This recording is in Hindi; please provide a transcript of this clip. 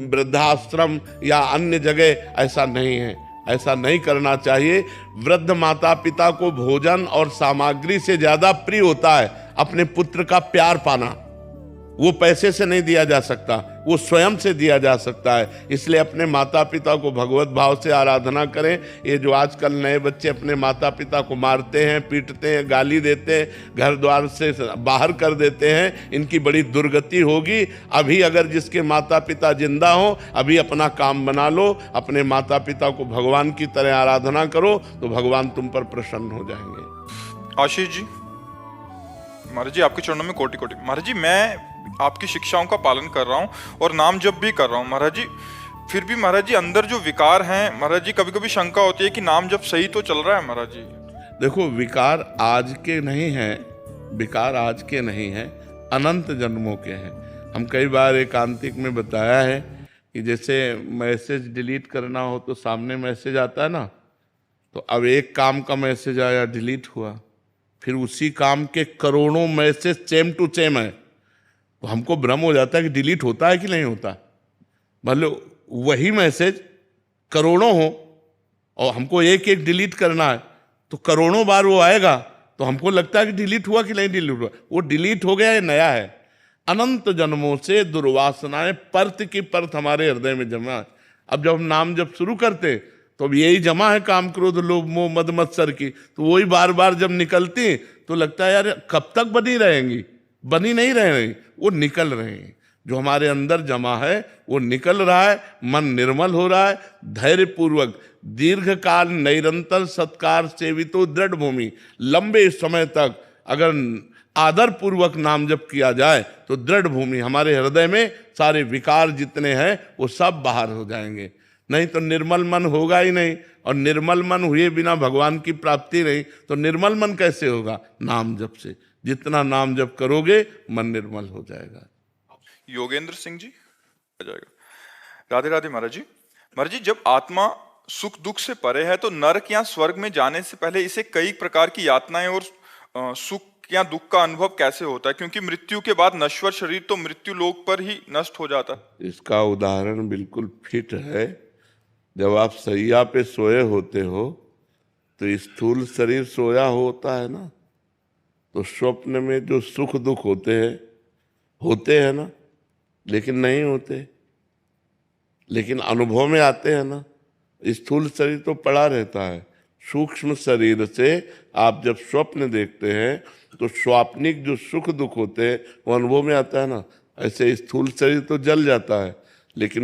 वृद्धाश्रम या अन्य जगह, ऐसा नहीं है, ऐसा नहीं करना चाहिए। वृद्ध माता पिता को भोजन और सामग्री से ज्यादा प्रिय होता है अपने पुत्र का प्यार पाना। वो पैसे से नहीं दिया जा सकता, वो स्वयं से दिया जा सकता है। इसलिए अपने माता पिता को भगवत भाव से आराधना करें। ये जो आजकल नए बच्चे अपने माता पिता को मारते हैं, पीटते हैं, गाली देते हैं, घर द्वार से बाहर कर देते हैं, इनकी बड़ी दुर्गति होगी। अभी अगर जिसके माता पिता जिंदा हो, अभी अपना काम बना लो, अपने माता पिता को भगवान की तरह आराधना करो, तो भगवान तुम पर प्रसन्न हो जाएंगे। आशीष जी, महाराज जी आपके चरणों में कोटि कोटि। महाराज जी, मैं आपकी शिक्षाओं का पालन कर रहा हूँ और नाम जप भी कर रहा हूँ महाराज जी, फिर भी महाराज जी अंदर जो विकार हैं महाराज जी, कभी कभी शंका होती है कि नाम जप सही तो चल रहा है महाराज जी। देखो, विकार आज के नहीं हैं, विकार आज के नहीं हैं, अनंत जन्मों के हैं। हम कई बार एकांतिक में बताया है कि जैसे मैसेज डिलीट करना हो तो सामने मैसेज आता है ना, तो अब एक काम का मैसेज आया, डिलीट हुआ, फिर उसी काम के करोड़ों मैसेज सेम टू सेम है, तो हमको भ्रम हो जाता है कि डिलीट होता है कि नहीं होता। मतलब वही मैसेज करोड़ों हो और हमको एक एक डिलीट करना है, तो करोड़ों बार वो आएगा, तो हमको लगता है कि डिलीट हुआ कि नहीं डिलीट हुआ। वो डिलीट हो गया, ये नया है। अनंत जन्मों से दुर्वासनाएं परत की परत हमारे हृदय में जमा है। अब जब हम नाम जब शुरू करते तो अब यही जमा है, काम क्रोध लोभ मोह मद मत्सर की, तो वही बार बार जब निकलती तो लगता है यार कब तक बनी रहेंगी, बनी नहीं रहे, वो निकल रहे हैं। जो हमारे अंदर जमा है वो निकल रहा है, मन निर्मल हो रहा है। धैर्य पूर्वक दीर्घ काल निरंतर सत्कार सेवितो दृढ़ भूमि, लंबे समय तक अगर आदर पूर्वक नाम जप किया जाए तो दृढ़ भूमि, हमारे हृदय में सारे विकार जितने हैं वो सब बाहर हो जाएंगे। नहीं तो निर्मल मन होगा ही नहीं, और निर्मल मन हुए बिना भगवान की प्राप्ति नहीं। तो निर्मल मन कैसे होगा? नाम जप से। जितना नाम जप करोगे मन निर्मल हो जाएगा। योगेंद्र सिंह जी आ जाएगा। राधे राधे महाराज जी। महाराज जी, जब आत्मा सुख दुख से परे है तो नरक या स्वर्ग में जाने से पहले इसे कई प्रकार की यातनाएं और सुख या दुख का अनुभव कैसे होता है? क्योंकि मृत्यु के बाद नश्वर शरीर तो मृत्यु लोक पर ही नष्ट हो जाता है। इसका उदाहरण बिल्कुल फिट है। जब आप सैया पे सोए होते हो तो स्थूल शरीर सोया होता है ना, तो स्वप्न में जो सुख दुख होते हैं ना, लेकिन नहीं होते, लेकिन अनुभव में आते हैं ना। स्थूल शरीर तो पड़ा रहता है। सूक्ष्म शरीर से आप जब स्वप्न देखते हैं तो स्वाप्निक जो सुख दुख होते हैं वो अनुभव में आता है ना। ऐसे स्थूल शरीर तो जल जाता है, लेकिन